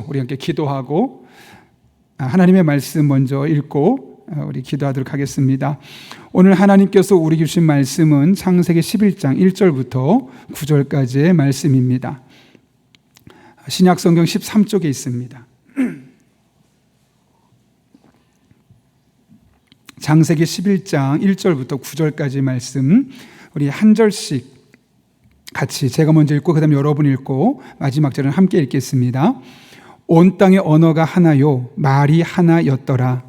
우리 함께 기도하고 하나님의 말씀 먼저 읽고 우리 기도하도록 하겠습니다. 오늘 하나님께서 우리 주신 말씀은 창세기 11장 1절부터 9절까지의 말씀입니다. 신약성경 13쪽에 있습니다. 창세기 11장 1절부터 9절까지 말씀 우리 한 절씩 같이 제가 먼저 읽고 그 다음에 여러분 읽고 마지막 절은 함께 읽겠습니다. 온 땅의 언어가 하나요 말이 하나였더라.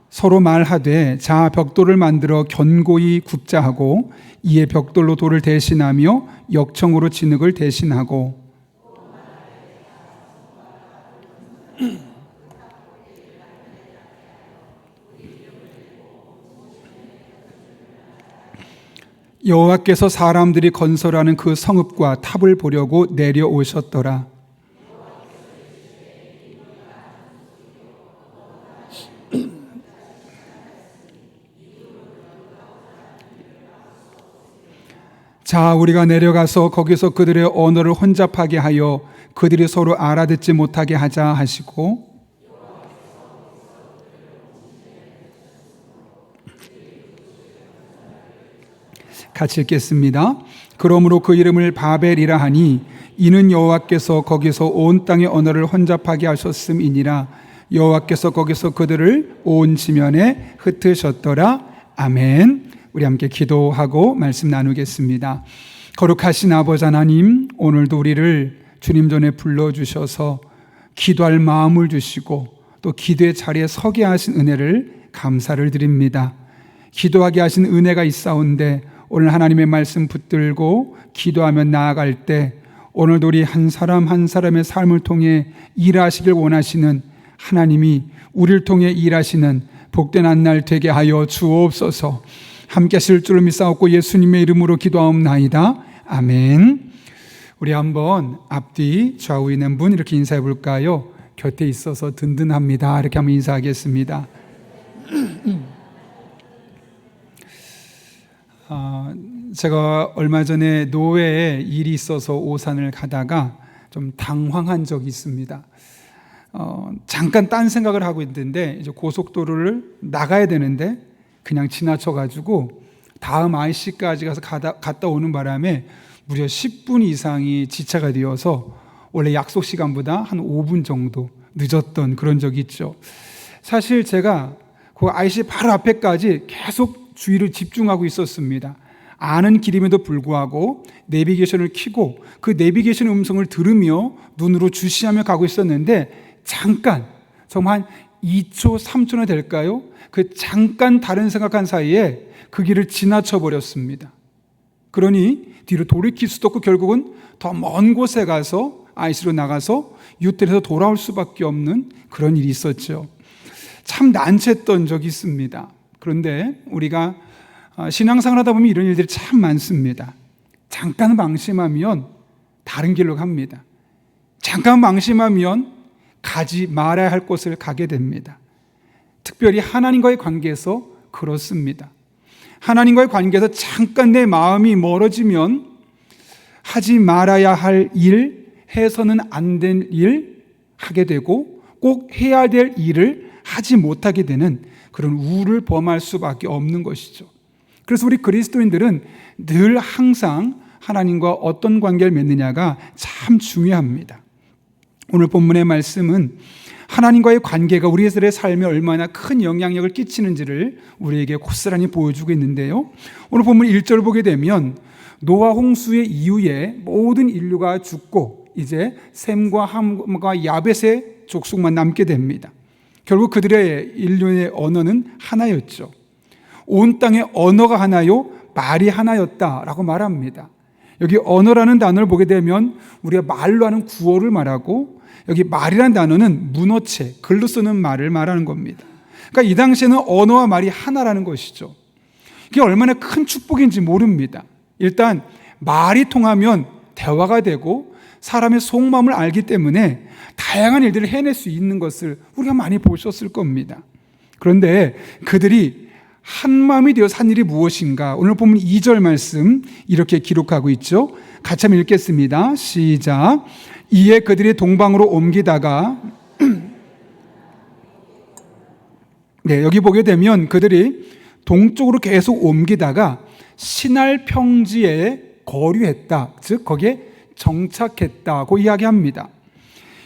서로 말하되 자 벽돌을 만들어 견고히 굽자 하고 이에 벽돌로 돌을 대신하며 역청으로 진흙을 대신하고 여호와께서 사람들이 건설하는 그 성읍과 탑을 보려고 내려오셨더라. 자, 우리가 내려가서 거기서 그들의 언어를 혼잡하게 하여 그들이 서로 알아듣지 못하게 하자 하시고 같이 읽겠습니다. 그러므로 그 이름을 바벨이라 하니 이는 여호와께서 거기서 온 땅의 언어를 혼잡하게 하셨음이니라. 여호와께서 거기서 그들을 온 지면에 흩으셨더라. 아멘. 우리 함께 기도하고 말씀 나누겠습니다. 거룩하신 아버지 하나님, 오늘도 우리를 주님 전에 불러주셔서 기도할 마음을 주시고 또 기도의 자리에 서게 하신 은혜를 감사를 드립니다. 기도하게 하신 은혜가 있사온데 오늘 하나님의 말씀 붙들고 기도하며 나아갈 때 오늘도 우리 한 사람 한 사람의 삶을 통해 일하시길 원하시는 하나님이 우리를 통해 일하시는 복된 한 날 되게 하여 주옵소서. 함께 하실 줄을 믿사옵고 예수님의 이름으로 기도하옵나이다. 아멘. 우리 한번 앞뒤 좌우 있는 분 이렇게 인사해 볼까요? 곁에 있어서 든든합니다. 이렇게 한번 인사하겠습니다. 제가 얼마 전에 노회에 일이 있어서 오산을 가다가 좀 당황한 적이 있습니다. 잠깐 딴 생각을 하고 있는데 이제 고속도로를 나가야 되는데 그냥 지나쳐가지고 다음 IC까지 가서 갔다 오는 바람에 무려 10분 이상이 지체가 되어서 원래 약속 시간보다 한 5분 정도 늦었던 그런 적이 있죠. 사실 제가 그 IC 바로 앞에까지 계속 주의를 집중하고 있었습니다. 아는 길임에도 불구하고 내비게이션을 켜고 그 내비게이션 음성을 들으며 눈으로 주시하며 가고 있었는데 잠깐 정말 한 2초, 3초나 될까요? 그 잠깐 다른 생각한 사이에 그 길을 지나쳐 버렸습니다. 그러니 뒤로 돌이킬 수도 없고 결국은 더 먼 곳에 가서 IC로 나가서 유턴해서 돌아올 수밖에 없는 그런 일이 있었죠. 참 난처했던 적이 있습니다. 그런데 우리가 신앙생활 하다 보면 이런 일들이 참 많습니다. 잠깐 방심하면 다른 길로 갑니다. 잠깐 방심하면 가지 말아야 할 곳을 가게 됩니다. 특별히 하나님과의 관계에서 그렇습니다. 하나님과의 관계에서 잠깐 내 마음이 멀어지면 하지 말아야 할 일, 해서는 안 된 일 하게 되고 꼭 해야 될 일을 하지 못하게 되는 그런 우를 범할 수밖에 없는 것이죠. 그래서 우리 그리스도인들은 늘 항상 하나님과 어떤 관계를 맺느냐가 참 중요합니다. 오늘 본문의 말씀은 하나님과의 관계가 우리들의 삶에 얼마나 큰 영향력을 끼치는지를 우리에게 고스란히 보여주고 있는데요. 오늘 본문 1절 보게 되면 노아 홍수의 이후에 모든 인류가 죽고 이제 셈과 함과 야벳의 족속만 남게 됩니다. 결국 그들의 인류의 언어는 하나였죠. 온 땅의 언어가 하나요 말이 하나였다라고 말합니다. 여기 언어라는 단어를 보게 되면 우리가 말로 하는 구어를 말하고 여기 말이라는 단어는 문어체, 글로 쓰는 말을 말하는 겁니다. 그러니까 이 당시에는 언어와 말이 하나라는 것이죠. 이게 얼마나 큰 축복인지 모릅니다. 일단 말이 통하면 대화가 되고 사람의 속마음을 알기 때문에 다양한 일들을 해낼 수 있는 것을 우리가 많이 보셨을 겁니다. 그런데 그들이 한마음이 되어서 한 일이 무엇인가? 오늘 보면 2절 말씀 이렇게 기록하고 있죠. 같이 한번 읽겠습니다. 시작. 이에 그들이 동방으로 옮기다가 네, 여기 보게 되면 그들이 동쪽으로 계속 옮기다가 시날 평지에 거류했다. 즉 거기에 정착했다고 이야기합니다.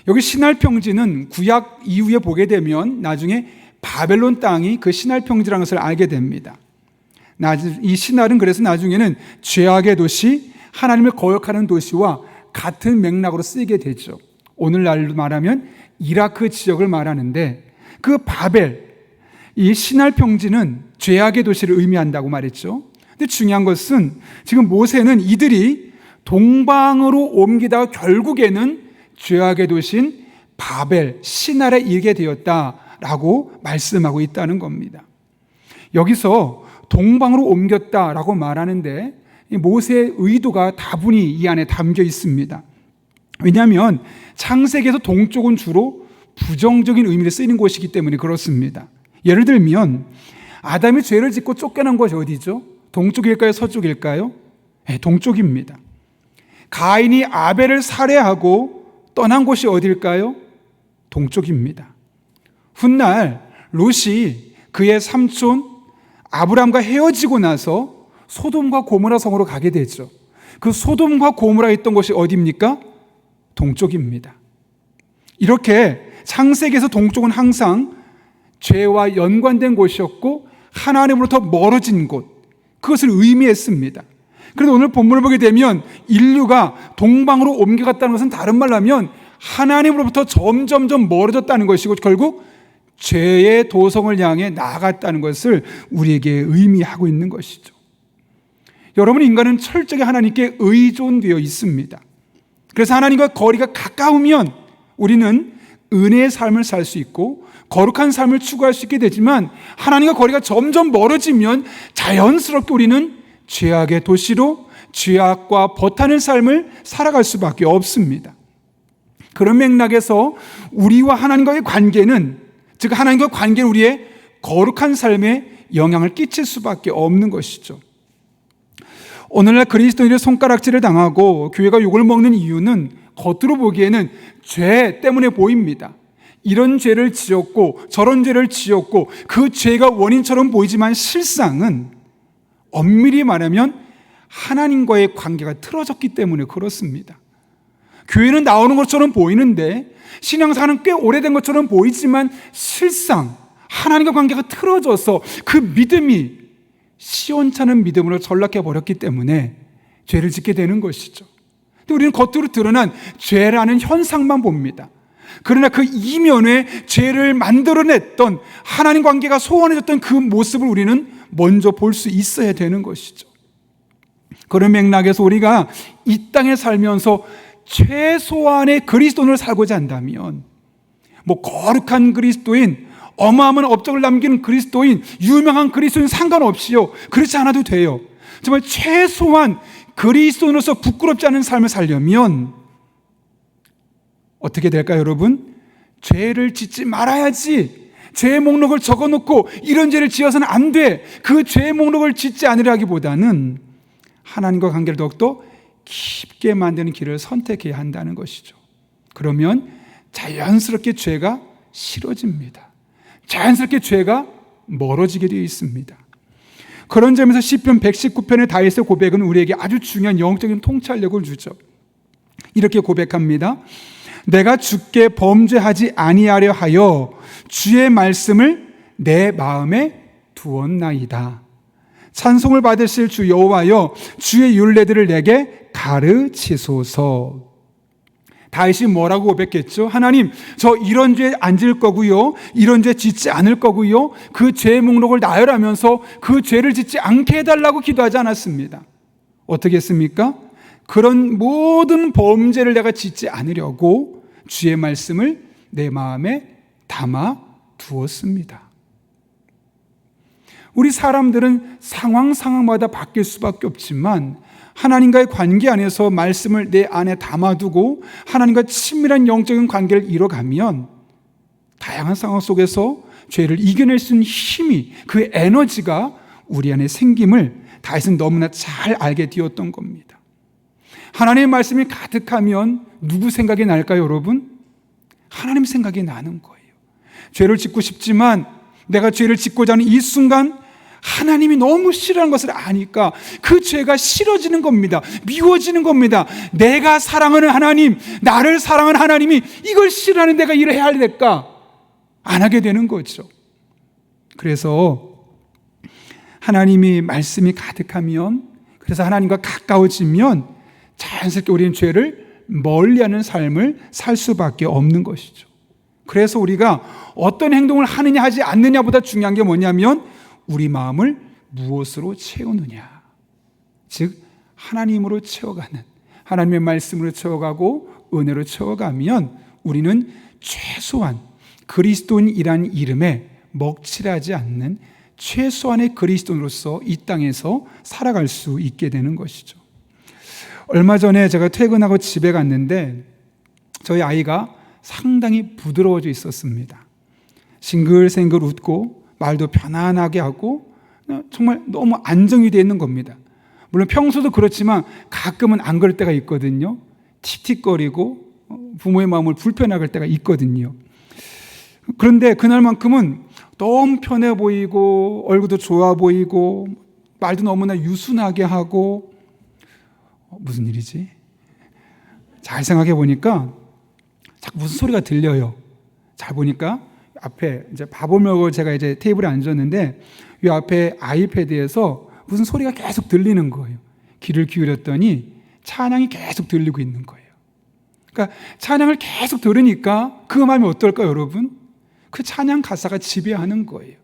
여기 시날 평지는 구약 이후에 보게 되면 나중에 바벨론 땅이 그 시날 평지라는 것을 알게 됩니다. 이 시날은 그래서 나중에는 죄악의 도시, 하나님을 거역하는 도시와 같은 맥락으로 쓰이게 되죠. 오늘날로 말하면 이라크 지역을 말하는데 그 바벨, 이 시날 평지는 죄악의 도시를 의미한다고 말했죠. 근데 중요한 것은 지금 모세는 이들이 동방으로 옮기다가 결국에는 죄악의 도시인 바벨, 시날에 이르게 되었다라고 말씀하고 있다는 겁니다. 여기서 동방으로 옮겼다라고 말하는데 모세의 의도가 다분히 이 안에 담겨 있습니다. 왜냐하면 창세기에서 동쪽은 주로 부정적인 의미로 쓰이는 곳이기 때문에 그렇습니다. 예를 들면 아담이 죄를 짓고 쫓겨난 곳이 어디죠? 동쪽일까요? 서쪽일까요? 네, 동쪽입니다. 가인이 아벨을 살해하고 떠난 곳이 어딜까요? 동쪽입니다. 훗날 롯이 그의 삼촌 아브람과 헤어지고 나서 소돔과 고모라 성으로 가게 되죠. 그 소돔과 고모라 있던 곳이 어디입니까? 동쪽입니다. 이렇게 창세기에서 동쪽은 항상 죄와 연관된 곳이었고 하나님으로부터 멀어진 곳, 그것을 의미했습니다. 그런데 오늘 본문을 보게 되면 인류가 동방으로 옮겨갔다는 것은 다른 말로 하면 하나님으로부터 점점점 멀어졌다는 것이고 결국 죄의 도성을 향해 나아갔다는 것을 우리에게 의미하고 있는 것이죠. 여러분, 인간은 철저히 하나님께 의존되어 있습니다. 그래서 하나님과 거리가 가까우면 우리는 은혜의 삶을 살 수 있고 거룩한 삶을 추구할 수 있게 되지만 하나님과 거리가 점점 멀어지면 자연스럽게 우리는 죄악의 도시로 죄악과 버타는 삶을 살아갈 수밖에 없습니다. 그런 맥락에서 우리와 하나님과의 관계는, 즉 하나님과 관계는 우리의 거룩한 삶에 영향을 끼칠 수밖에 없는 것이죠. 오늘날 그리스도인의 손가락질을 당하고 교회가 욕을 먹는 이유는 겉으로 보기에는 죄 때문에 보입니다. 이런 죄를 지었고 저런 죄를 지었고 그 죄가 원인처럼 보이지만 실상은 엄밀히 말하면 하나님과의 관계가 틀어졌기 때문에 그렇습니다. 교회는 나오는 것처럼 보이는데 신앙생활은 꽤 오래된 것처럼 보이지만 실상 하나님과 관계가 틀어져서 그 믿음이 시원찮은 믿음으로 전락해 버렸기 때문에 죄를 짓게 되는 것이죠. 근데 우리는 겉으로 드러난 죄라는 현상만 봅니다. 그러나 그 이면에 죄를 만들어냈던 하나님 관계가 소원해졌던 그 모습을 우리는 먼저 볼 수 있어야 되는 것이죠. 그런 맥락에서 우리가 이 땅에 살면서 최소한의 그리스도인을 살고자 한다면 거룩한 그리스도인, 어마어마한 업적을 남기는 그리스도인, 유명한 그리스도인 상관없이요, 그렇지 않아도 돼요. 정말 최소한 그리스도인으로서 부끄럽지 않은 삶을 살려면 어떻게 될까요, 여러분? 죄를 짓지 말아야지. 죄의 목록을 적어놓고 이런 죄를 지어서는 안 돼. 그 죄의 목록을 짓지 않으려기보다는 하나님과 관계를 더욱더 깊게 만드는 길을 선택해야 한다는 것이죠. 그러면 자연스럽게 죄가 싫어집니다. 자연스럽게 죄가 멀어지게 되어 있습니다. 그런 점에서 시편 119편의 다윗의 고백은 우리에게 아주 중요한 영적인 통찰력을 주죠. 이렇게 고백합니다. 내가 주께 범죄하지 아니하려 하여 주의 말씀을 내 마음에 두었나이다. 찬송을 받으실 주 여호와여, 주의 율례들을 내게 가르치소서. 다윗이 뭐라고 고백했죠? 하나님, 저 이런 죄 안 지을 거고요, 이런 죄 짓지 않을 거고요, 그 죄의 목록을 나열하면서 그 죄를 짓지 않게 해달라고 기도하지 않았습니다. 어떻게 했습니까? 그런 모든 범죄를 내가 짓지 않으려고 주의 말씀을 내 마음에 담아 두었습니다. 우리 사람들은 상황마다 바뀔 수밖에 없지만 하나님과의 관계 안에서 말씀을 내 안에 담아두고 하나님과 친밀한 영적인 관계를 이뤄가면 다양한 상황 속에서 죄를 이겨낼 수 있는 힘이, 그 에너지가 우리 안에 생김을 다윗은 너무나 잘 알게 되었던 겁니다. 하나님의 말씀이 가득하면 누구 생각이 날까요, 여러분? 하나님 생각이 나는 거예요. 죄를 짓고 싶지만 내가 죄를 짓고자 하는 이 순간 하나님이 너무 싫어하는 것을 아니까 그 죄가 싫어지는 겁니다. 미워지는 겁니다. 내가 사랑하는 하나님, 나를 사랑하는 하나님이 이걸 싫어하는 내가 일을 해야 될까? 안 하게 되는 거죠. 그래서 하나님이 말씀이 가득하면, 그래서 하나님과 가까워지면 자연스럽게 우리는 죄를 멀리하는 삶을 살 수밖에 없는 것이죠. 그래서 우리가 어떤 행동을 하느냐 하지 않느냐보다 중요한 게 뭐냐면 우리 마음을 무엇으로 채우느냐, 즉 하나님으로 채워가는, 하나님의 말씀으로 채워가고 은혜로 채워가면 우리는 최소한 그리스도인이란 이름에 먹칠하지 않는 최소한의 그리스도인으로서 이 땅에서 살아갈 수 있게 되는 것이죠. 얼마 전에 제가 퇴근하고 집에 갔는데 저희 아이가 상당히 부드러워져 있었습니다. 싱글생글 웃고 말도 편안하게 하고 정말 너무 안정이 되어 있는 겁니다. 물론 평소도 그렇지만 가끔은 안 그럴 때가 있거든요. 틱틱거리고 부모의 마음을 불편하게 할 때가 있거든요. 그런데 그날만큼은 너무 편해 보이고 얼굴도 좋아 보이고 말도 너무나 유순하게 하고, 무슨 일이지? 잘 생각해 보니까 자꾸 무슨 소리가 들려요. 잘 보니까 앞에 이제 밥을 먹으러 제가 이제 테이블에 앉았는데 이 앞에 아이패드에서 무슨 소리가 계속 들리는 거예요. 귀를 기울였더니 찬양이 계속 들리고 있는 거예요. 그러니까 찬양을 계속 들으니까 그 마음이 어떨까요, 여러분? 그 찬양 가사가 지배하는 거예요.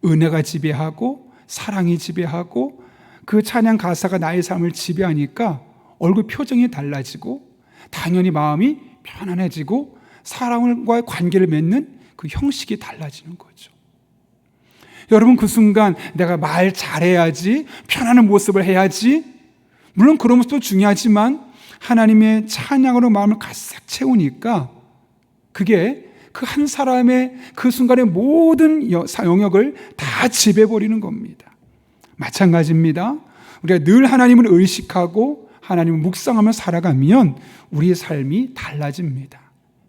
은혜가 지배하고 사랑이 지배하고 그 찬양 가사가 나의 삶을 지배하니까 얼굴 표정이 달라지고 당연히 마음이 편안해지고 사람과의 관계를 맺는 그 형식이 달라지는 거죠. 여러분, 그 순간 내가 말 잘해야지, 편안한 모습을 해야지, 물론 그런 모습도 중요하지만 하나님의 찬양으로 마음을 가득 채우니까 그게 그 한 사람의 그 순간의 모든 영역을 다 지배해버리는 겁니다. 마찬가지입니다. 우리가 늘 하나님을 의식하고 하나님을 묵상하며 살아가면 우리의 삶이 달라집니다.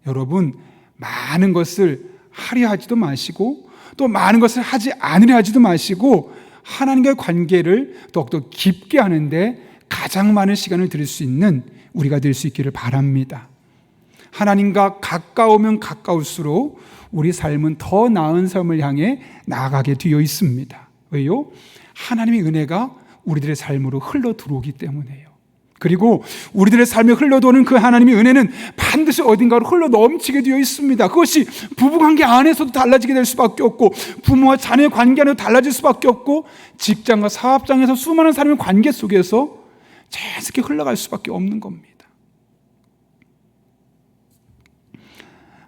여러분, 많은 것을 하려 하지도 마시고 또 많은 것을 하지 않으려 하지도 마시고 하나님과의 관계를 더욱더 깊게 하는데 가장 많은 시간을 들일 수 있는 우리가 될 수 있기를 바랍니다. 하나님과 가까우면 가까울수록 우리 삶은 더 나은 삶을 향해 나아가게 되어 있습니다. 왜요? 하나님의 은혜가 우리들의 삶으로 흘러 들어오기 때문에요. 그리고 우리들의 삶에 흘러도는 그 하나님의 은혜는 반드시 어딘가로 흘러 넘치게 되어 있습니다. 그것이 부부관계 안에서도 달라지게 될 수밖에 없고 부모와 자녀의 관계 안에도 달라질 수밖에 없고 직장과 사업장에서 수많은 사람의 관계 속에서 자연스럽게 흘러갈 수밖에 없는 겁니다.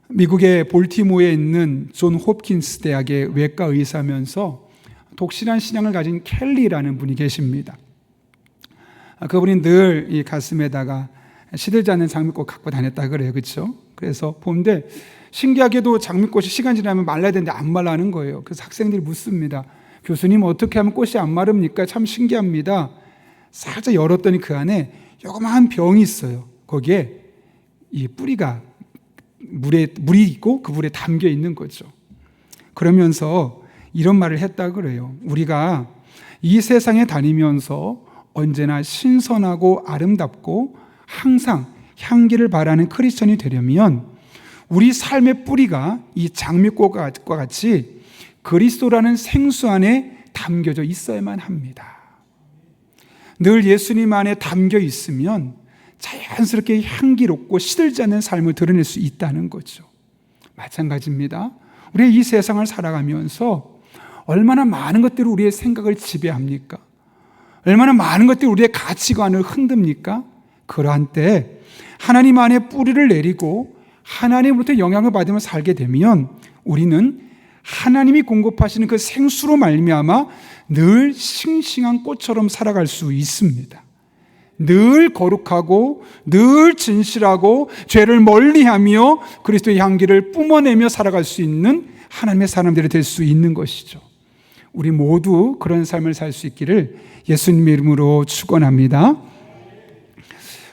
미국의 볼티모어에 있는 존 홉킨스 대학의 외과 의사면서 독실한 신앙을 가진 켈리라는 분이 계십니다. 그분이 늘 이 가슴에다가 시들지 않는 장미꽃 갖고 다녔다 그래요. 그렇죠? 그래서 보는데 신기하게도 장미꽃이 시간 지나면 말라야 되는데 안 말라는 거예요. 그래서 학생들이 묻습니다. 교수님, 어떻게 하면 꽃이 안 마릅니까? 참 신기합니다. 살짝 열었더니 그 안에 조그마한 병이 있어요. 거기에 이 뿌리가 물이 있고 그 물에 담겨 있는 거죠. 그러면서 이런 말을 했다 그래요. 우리가 이 세상에 다니면서 언제나 신선하고 아름답고 항상 향기를 바라는 크리스천이 되려면 우리 삶의 뿌리가 이 장미꽃과 같이 그리스도라는 생수 안에 담겨져 있어야만 합니다. 늘 예수님 안에 담겨 있으면 자연스럽게 향기롭고 시들지 않는 삶을 드러낼 수 있다는 거죠. 마찬가지입니다. 우리가 이 세상을 살아가면서 얼마나 많은 것들이 우리의 생각을 지배합니까? 얼마나 많은 것들이 우리의 가치관을 흔듭니까? 그러한 때 하나님 안에 뿌리를 내리고 하나님으로부터 영향을 받으며 살게 되면 우리는 하나님이 공급하시는 그 생수로 말미암아 늘 싱싱한 꽃처럼 살아갈 수 있습니다. 늘 거룩하고 늘 진실하고 죄를 멀리하며 그리스도의 향기를 뿜어내며 살아갈 수 있는 하나님의 사람들이 될 수 있는 것이죠. 우리 모두 그런 삶을 살 수 있기를 예수님의 이름으로 축원합니다.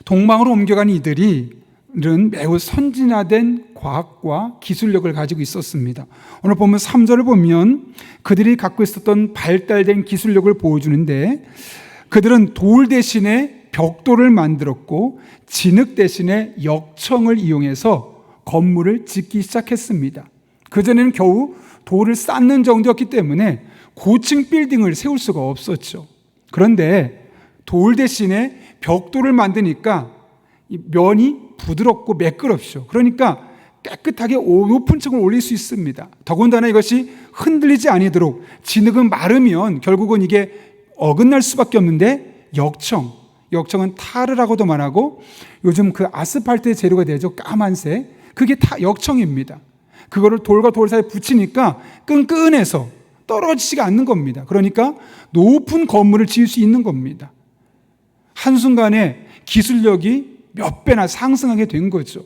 동방으로 옮겨간 이들은 매우 선진화된 과학과 기술력을 가지고 있었습니다. 오늘 보면 3절을 보면 그들이 갖고 있었던 발달된 기술력을 보여주는데, 그들은 돌 대신에 벽돌을 만들었고 진흙 대신에 역청을 이용해서 건물을 짓기 시작했습니다. 그전에는 겨우 돌을 쌓는 정도였기 때문에 고층 빌딩을 세울 수가 없었죠. 그런데 돌 대신에 벽돌을 만드니까 이 면이 부드럽고 매끄럽죠. 그러니까 깨끗하게 높은 층을 올릴 수 있습니다. 더군다나 이것이 흔들리지 아니도록, 진흙은 마르면 결국은 이게 어긋날 수밖에 없는데, 역청은 타르라고도 말하고, 요즘 그 아스팔트의 재료가 되죠. 까만색, 그게 다 역청입니다. 그거를 돌과 돌 사이에 붙이니까 끈끈해서 떨어지지가 않는 겁니다. 그러니까 높은 건물을 지을 수 있는 겁니다. 한순간에 기술력이 몇 배나 상승하게 된 거죠.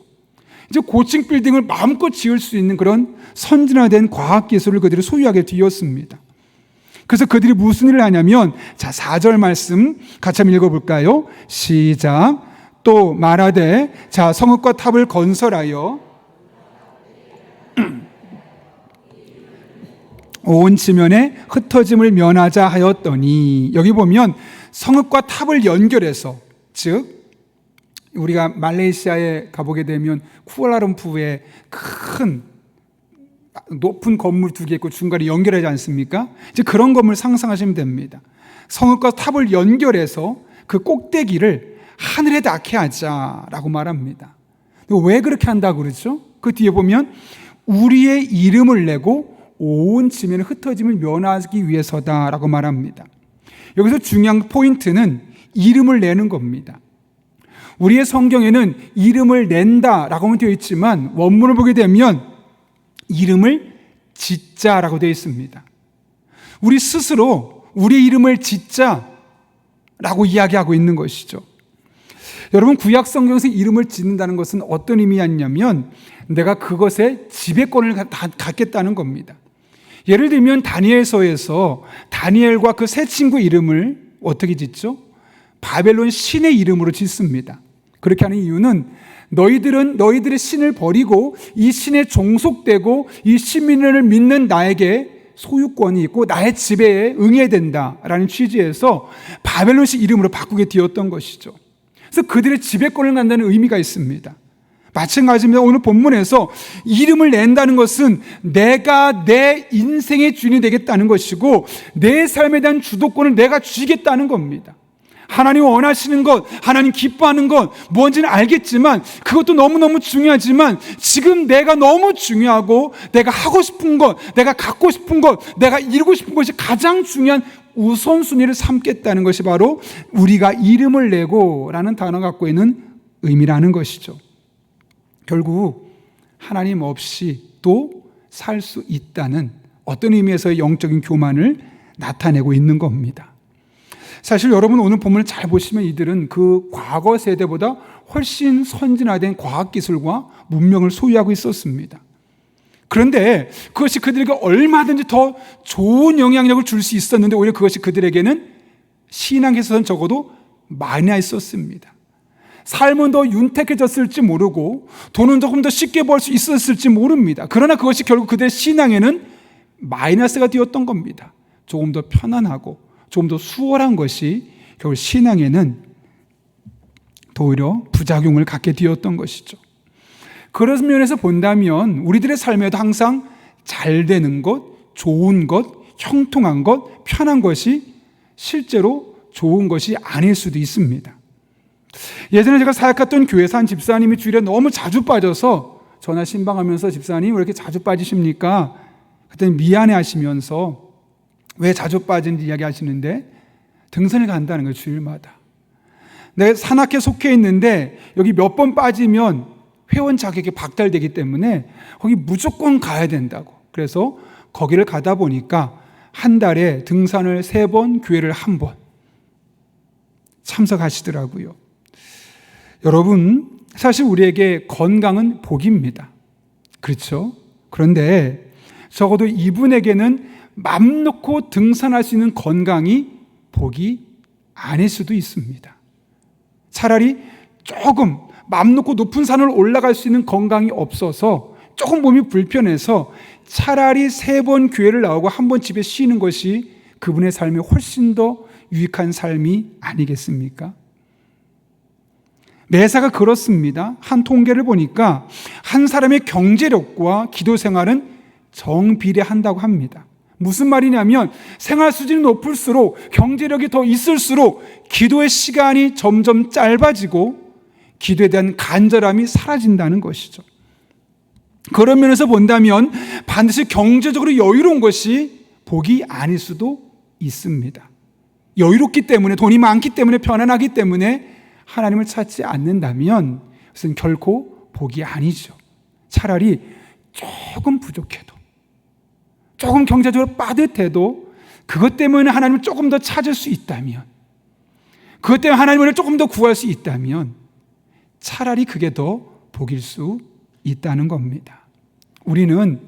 이제 고층 빌딩을 마음껏 지을 수 있는 그런 선진화된 과학기술을 그들이 소유하게 되었습니다. 그래서 그들이 무슨 일을 하냐면, 자, 4절 말씀 같이 한번 읽어볼까요? 시작. 또 말하되, 자, 성읍과 탑을 건설하여 온 지면에 흩어짐을 면하자 하였더니, 여기 보면 성읍과 탑을 연결해서, 즉 우리가 말레이시아에 가보게 되면 쿠알라룸푸르에 큰 높은 건물 2개 있고 중간에 연결하지 않습니까? 이제 그런 건물 상상하시면 됩니다. 성읍과 탑을 연결해서 그 꼭대기를 하늘에 닿게 하자라고 말합니다. 왜 그렇게 한다고 그러죠? 그 뒤에 보면 우리의 이름을 내고 온 지면의 흩어짐을 면하기 위해서다라고 말합니다. 여기서 중요한 포인트는 이름을 내는 겁니다. 우리의 성경에는 이름을 낸다라고만 되어 있지만 원문을 보게 되면 이름을 짓자라고 되어 있습니다. 우리 스스로 우리의 이름을 짓자라고 이야기하고 있는 것이죠. 여러분, 구약 성경에서 이름을 짓는다는 것은 어떤 의미였냐면 내가 그것에 지배권을 갖겠다는 겁니다. 예를 들면 다니엘서에서 다니엘과 그 세 친구 이름을 어떻게 짓죠? 바벨론 신의 이름으로 짓습니다. 그렇게 하는 이유는 너희들은 너희들의 신을 버리고 이 신에 종속되고 이 신민을 믿는 나에게 소유권이 있고 나의 지배에 응해야 된다라는 취지에서 바벨론식 이름으로 바꾸게 되었던 것이죠. 그래서 그들의 지배권을 갖는다는 의미가 있습니다. 마찬가지입니다. 오늘 본문에서 이름을 낸다는 것은 내가 내 인생의 주인이 되겠다는 것이고 내 삶에 대한 주도권을 내가 쥐겠다는 겁니다. 하나님 원하시는 것, 하나님 기뻐하는 것 뭔지는 알겠지만 그것도 너무너무 중요하지만 지금 내가 너무 중요하고 내가 하고 싶은 것, 내가 갖고 싶은 것, 내가 이루고 싶은 것이 가장 중요한 우선순위를 삼겠다는 것이 바로 우리가 이름을 내고 라는 단어가 갖고 있는 의미라는 것이죠. 결국 하나님 없이 또 살 수 있다는 어떤 의미에서의 영적인 교만을 나타내고 있는 겁니다. 사실 여러분 오늘 본문을 잘 보시면 이들은 그 과거 세대보다 훨씬 선진화된 과학기술과 문명을 소유하고 있었습니다. 그런데 그것이 그들에게 얼마든지 더 좋은 영향력을 줄 수 있었는데 오히려 그것이 그들에게는 신앙에서는 적어도 마이너했었습니다. 삶은 더 윤택해졌을지 모르고 돈은 조금 더 쉽게 벌 수 있었을지 모릅니다. 그러나 그것이 결국 그들의 신앙에는 마이너스가 되었던 겁니다. 조금 더 편안하고 조금 더 수월한 것이 결국 신앙에는 오히려 부작용을 갖게 되었던 것이죠. 그런 면에서 본다면 우리들의 삶에도 항상 잘 되는 것, 좋은 것, 형통한 것, 편한 것이 실제로 좋은 것이 아닐 수도 있습니다. 예전에 제가 사역했던 교회에서 한 집사님이 주일에 너무 자주 빠져서 전화 신방하면서 집사님 왜 이렇게 자주 빠지십니까? 그랬더니 미안해 하시면서 왜 자주 빠지는지 이야기하시는데 등산을 간다는 거예요. 주일마다. 내가 산악회 속해 있는데 여기 몇 번 빠지면 회원 자격이 박탈되기 때문에 거기 무조건 가야 된다고. 그래서 거기를 가다 보니까 한 달에 등산을 3번, 교회를 1번 참석하시더라고요. 여러분, 사실 우리에게 건강은 복입니다. 그렇죠? 그런데 적어도 이분에게는 맘 놓고 등산할 수 있는 건강이 복이 아닐 수도 있습니다. 차라리 조금 맘 놓고 높은 산을 올라갈 수 있는 건강이 없어서 조금 몸이 불편해서 차라리 3번 교회를 나오고 1번 집에 쉬는 것이 그분의 삶에 훨씬 더 유익한 삶이 아니겠습니까? 매사가 그렇습니다. 한 통계를 보니까 한 사람의 경제력과 기도 생활은 정비례한다고 합니다. 무슨 말이냐면 생활 수준이 높을수록, 경제력이 더 있을수록 기도의 시간이 점점 짧아지고 기도에 대한 간절함이 사라진다는 것이죠. 그런 면에서 본다면 반드시 경제적으로 여유로운 것이 복이 아닐 수도 있습니다. 여유롭기 때문에, 돈이 많기 때문에, 편안하기 때문에 하나님을 찾지 않는다면 그것은 결코 복이 아니죠. 차라리 조금 부족해도, 조금 경제적으로 빠듯해도 그것 때문에 하나님을 조금 더 찾을 수 있다면, 그것 때문에 하나님을 조금 더 구할 수 있다면 차라리 그게 더 복일 수 있다는 겁니다. 우리는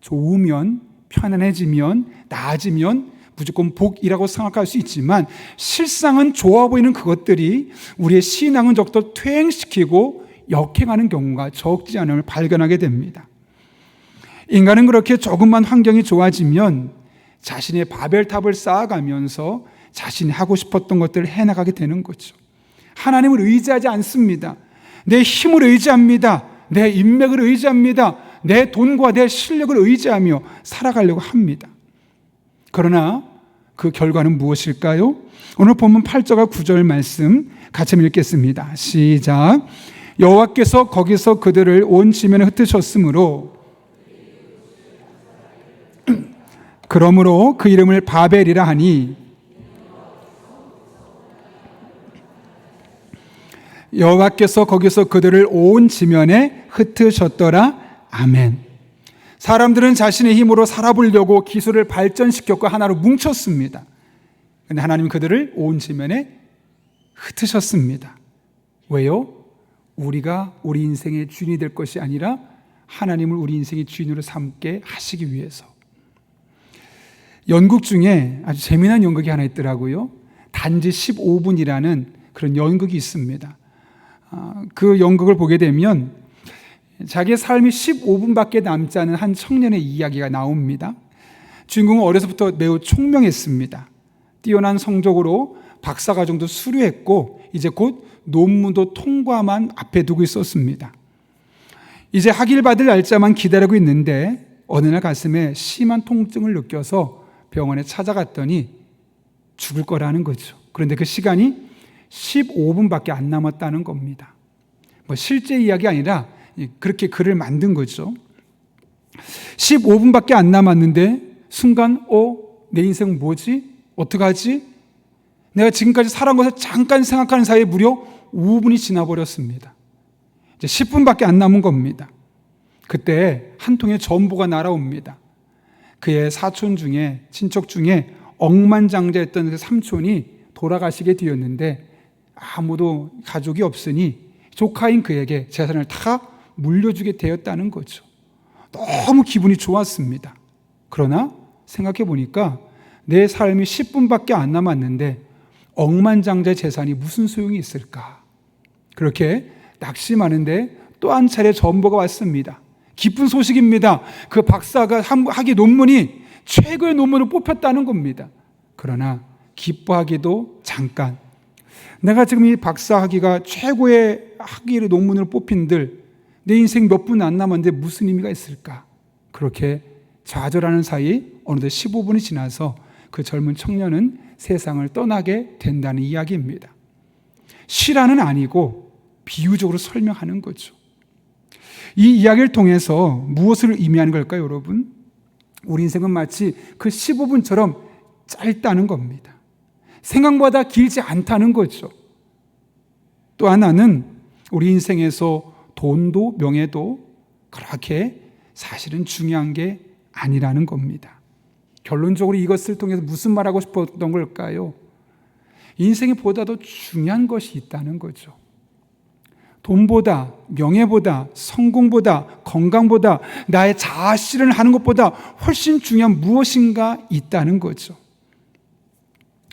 좋으면, 편안해지면, 나아지면 무조건 복이라고 생각할 수 있지만 실상은 좋아 보이는 그것들이 우리의 신앙은 적도 퇴행시키고 역행하는 경우가 적지 않음을 발견하게 됩니다. 인간은 그렇게 조금만 환경이 좋아지면 자신의 바벨탑을 쌓아가면서 자신이 하고 싶었던 것들을 해나가게 되는 거죠. 하나님을 의지하지 않습니다. 내 힘을 의지합니다. 내 인맥을 의지합니다. 내 돈과 내 실력을 의지하며 살아가려고 합니다. 그러나 그 결과는 무엇일까요? 오늘 본문 8절과 9절 말씀 같이 읽겠습니다. 시작. 여호와께서 거기서 그들을 온 지면에 흩으셨으므로 그러므로 그 이름을 바벨이라 하니 여호와께서 거기서 그들을 온 지면에 흩으셨더라. 아멘. 사람들은 자신의 힘으로 살아보려고 기술을 발전시켰고 하나로 뭉쳤습니다. 그런데 하나님은 그들을 온 지면에 흩으셨습니다. 왜요? 우리가 우리 인생의 주인이 될 것이 아니라 하나님을 우리 인생의 주인으로 삼게 하시기 위해서. 연극 중에 아주 재미난 연극이 하나 있더라고요. 단지 15분이라는 그런 연극이 있습니다. 그 연극을 보게 되면 자기의 삶이 15분밖에 남지 않은 한 청년의 이야기가 나옵니다. 주인공은 어려서부터 매우 총명했습니다. 뛰어난 성적으로 박사과정도 수료했고 이제 곧 논문도 통과만 앞에 두고 있었습니다. 이제 학위를 받을 날짜만 기다리고 있는데 어느 날 가슴에 심한 통증을 느껴서 병원에 찾아갔더니 죽을 거라는 거죠. 그런데 그 시간이 15분밖에 안 남았다는 겁니다. 실제 이야기 아니라 그렇게 글을 만든 거죠. 15분밖에 안 남았는데 순간 내 인생 뭐지? 어떡하지? 내가 지금까지 살아온 것을 잠깐 생각하는 사이에 무려 5분이 지나버렸습니다. 이제 10분밖에 안 남은 겁니다. 그때 한 통의 전보가 날아옵니다. 그의 사촌 중에, 친척 중에 억만장자였던 그 삼촌이 돌아가시게 되었는데 아무도 가족이 없으니 조카인 그에게 재산을 다 물려주게 되었다는 거죠. 너무 기분이 좋았습니다. 그러나 생각해 보니까 내 삶이 10분밖에 안 남았는데 억만장자의 재산이 무슨 소용이 있을까? 그렇게 낙심하는데 또 한 차례 전보가 왔습니다. 기쁜 소식입니다. 그 박사가 학위 논문이 최고의 논문을 뽑혔다는 겁니다. 그러나 기뻐하기도 잠깐, 내가 지금 이 박사 학위가 최고의 학위를 논문을 뽑힌들 내 인생 몇 분 안 남았는데 무슨 의미가 있을까? 그렇게 좌절하는 사이 어느덧 15분이 지나서 그 젊은 청년은 세상을 떠나게 된다는 이야기입니다. 실화는 아니고 비유적으로 설명하는 거죠. 이 이야기를 통해서 무엇을 의미하는 걸까요, 여러분? 우리 인생은 마치 그 15분처럼 짧다는 겁니다. 생각보다 길지 않다는 거죠. 또 하나는 우리 인생에서 돈도 명예도 그렇게 사실은 중요한 게 아니라는 겁니다. 결론적으로 이것을 통해서 무슨 말하고 싶었던 걸까요? 인생에 보다 더 중요한 것이 있다는 거죠. 돈보다, 명예보다, 성공보다, 건강보다, 나의 자아 실현을 하는 것보다 훨씬 중요한 무엇인가 있다는 거죠.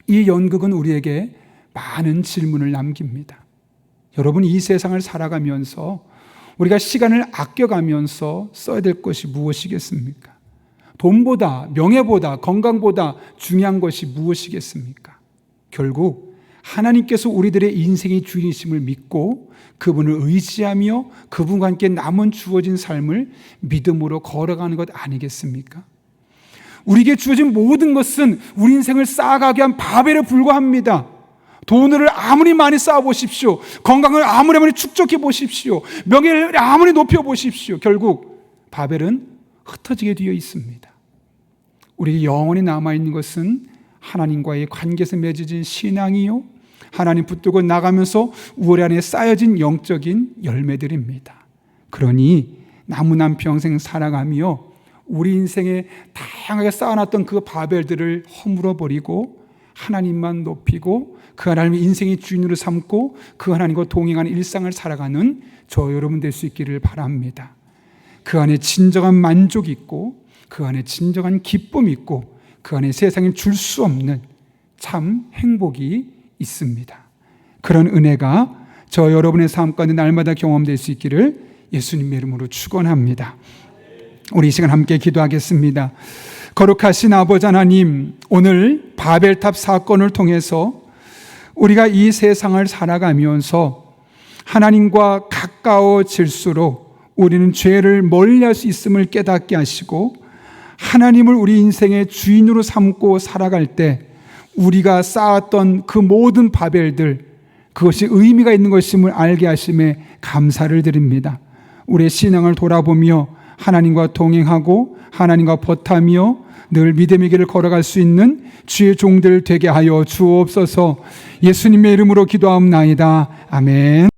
이 연극은 우리에게 많은 질문을 남깁니다. 여러분, 이 세상을 살아가면서 우리가 시간을 아껴가면서 써야 될 것이 무엇이겠습니까? 돈보다, 명예보다, 건강보다 중요한 것이 무엇이겠습니까? 결국 하나님께서 우리들의 인생의 주인이심을 믿고 그분을 의지하며 그분과 함께 남은 주어진 삶을 믿음으로 걸어가는 것 아니겠습니까? 우리에게 주어진 모든 것은 우리 인생을 쌓아가게 한 바벨에 불과합니다. 돈을 아무리 많이 쌓아보십시오. 건강을 아무리 축적해 보십시오. 명예를 아무리 높여보십시오. 결국 바벨은 흩어지게 되어 있습니다. 우리 영원히 남아있는 것은 하나님과의 관계에서 맺어진 신앙이요, 하나님 붙들고 나가면서 우리 안에 쌓여진 영적인 열매들입니다. 그러니 남은 한 평생 살아가며 우리 인생에 다양하게 쌓아놨던 그 바벨들을 허물어버리고 하나님만 높이고 그 하나님의 인생의 주인으로 삼고 그 하나님과 동행하는 일상을 살아가는 저 여러분 될 수 있기를 바랍니다. 그 안에 진정한 만족이 있고 그 안에 진정한 기쁨이 있고 그 안에 세상에 줄 수 없는 참 행복이 있습니다. 그런 은혜가 저 여러분의 삶 가운데 날마다 경험될 수 있기를 예수님의 이름으로 축원합니다. 우리 이 시간 함께 기도하겠습니다. 거룩하신 아버지 하나님, 오늘 바벨탑 사건을 통해서 우리가 이 세상을 살아가면서 하나님과 가까워질수록 우리는 죄를 멀리할 수 있음을 깨닫게 하시고 하나님을 우리 인생의 주인으로 삼고 살아갈 때 우리가 쌓았던 그 모든 바벨들, 그것이 의미가 있는 것임을 알게 하심에 감사를 드립니다. 우리의 신앙을 돌아보며 하나님과 동행하고 하나님과 버타며 늘 믿음의 길을 걸어갈 수 있는 주의 종들 되게 하여 주옵소서. 예수님의 이름으로 기도하옵나이다. 아멘.